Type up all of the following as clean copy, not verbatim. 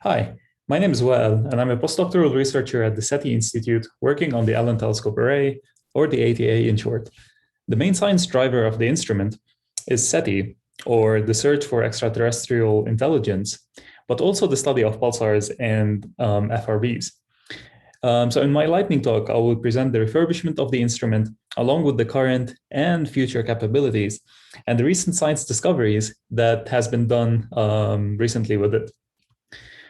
Hi, my name is Wael, and I'm a postdoctoral researcher at the SETI Institute working on the Allen Telescope Array, or the ATA in short. The main science driver of the instrument is SETI, or the search for extraterrestrial intelligence, but also the study of pulsars and FRBs. So in my lightning talk, I will present the refurbishment of the instrument along with the current and future capabilities and the recent science discoveries that has been done recently with it.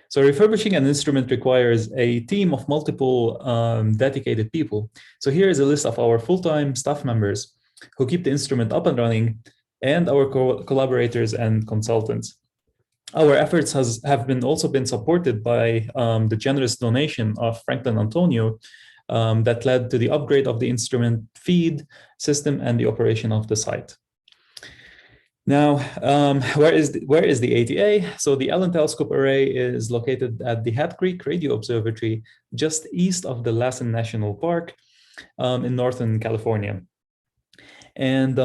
So refurbishing an instrument requires a team of multiple dedicated people. So here is a list of our full-time staff members who keep the instrument up and running and our collaborators and consultants. Our efforts have also been supported by the generous donation of Franklin Antonio that led to the upgrade of the instrument feed system and the operation of the site. Now, where is the ATA? So the Allen Telescope Array is located at the Hat Creek Radio Observatory, just east of the Lassen National Park in Northern California. And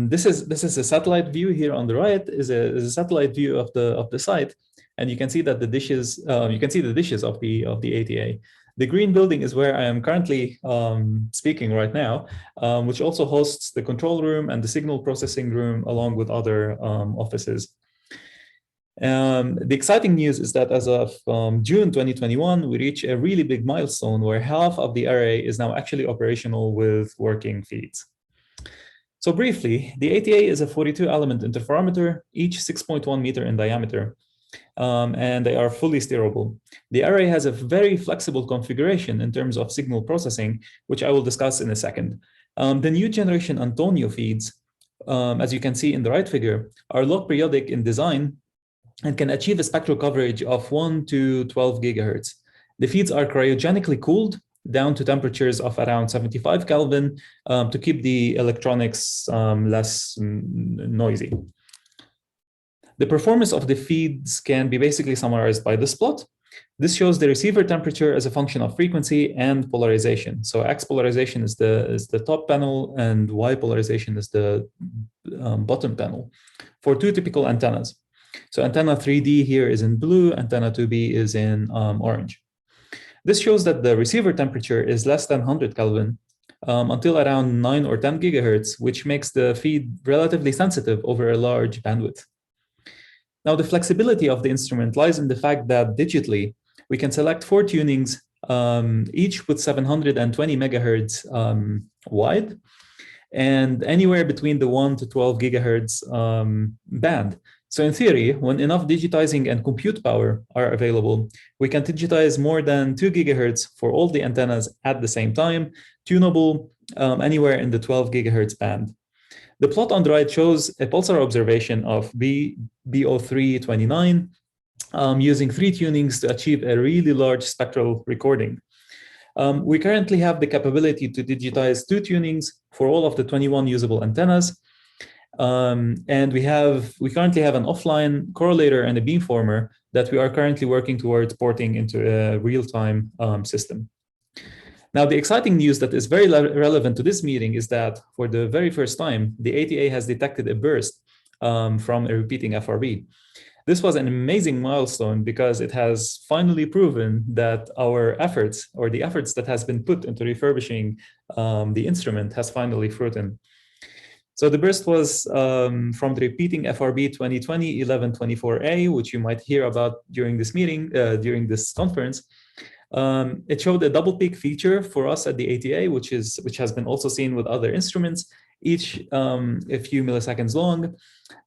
this is a satellite view here on the right. Is a satellite view of the site, and you can see that the dishes of the ATA. The green building is where I am currently speaking right now, which also hosts the control room and the signal processing room, along with other offices. The exciting news is that as of June 2021, we reach a really big milestone where half of the array is now actually operational with working feeds. So briefly, the ATA is a 42-element interferometer, each 6.1 meter in diameter. And they are fully steerable. The array has a very flexible configuration in terms of signal processing, which I will discuss in a second. The new generation Antonio feeds, as you can see in the right figure, are log periodic in design and can achieve a spectral coverage of 1 to 12 gigahertz. The feeds are cryogenically cooled down to temperatures of around 75 Kelvin to keep the electronics less noisy. The performance of the feeds can be basically summarized by this plot. This shows the receiver temperature as a function of frequency and polarization. So X polarization is the top panel and Y polarization is the bottom panel for two typical antennas. So antenna 3D here is in blue, antenna 2B is in orange. This shows that the receiver temperature is less than 100 Kelvin until around 9 or 10 gigahertz, which makes the feed relatively sensitive over a large bandwidth. Now, the flexibility of the instrument lies in the fact that digitally, we can select 4 tunings, each with 720 megahertz wide, and anywhere between the 1 to 12 gigahertz band. So in theory, when enough digitizing and compute power are available, we can digitize more than 2 gigahertz for all the antennas at the same time, tunable anywhere in the 12 gigahertz band. The plot on the right shows a pulsar observation of BO329 using 3 tunings to achieve a really large spectral recording. We currently have the capability to digitize 2 tunings for all of the 21 usable antennas. And we currently have an offline correlator and a beamformer that we are currently working towards porting into a real-time system. Now, the exciting news that is very relevant to this meeting is that for the very first time, the ATA has detected a burst from a repeating FRB. This was an amazing milestone because it has finally proven that our efforts, or the efforts that has been put into refurbishing the instrument, has finally fruited. So the burst was from the repeating FRB 2020-1124A, which you might hear about during this meeting, during this conference. It showed a double peak feature for us at the ATA, which has been also seen with other instruments, each a few milliseconds long.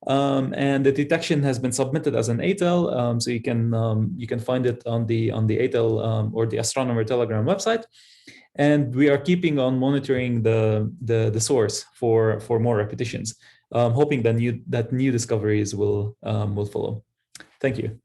And the detection has been submitted as an ATEL, so you can find it on the ATEL or the Astronomer Telegram website. And we are keeping on monitoring the source for more repetitions, hoping that new discoveries will follow. Thank you.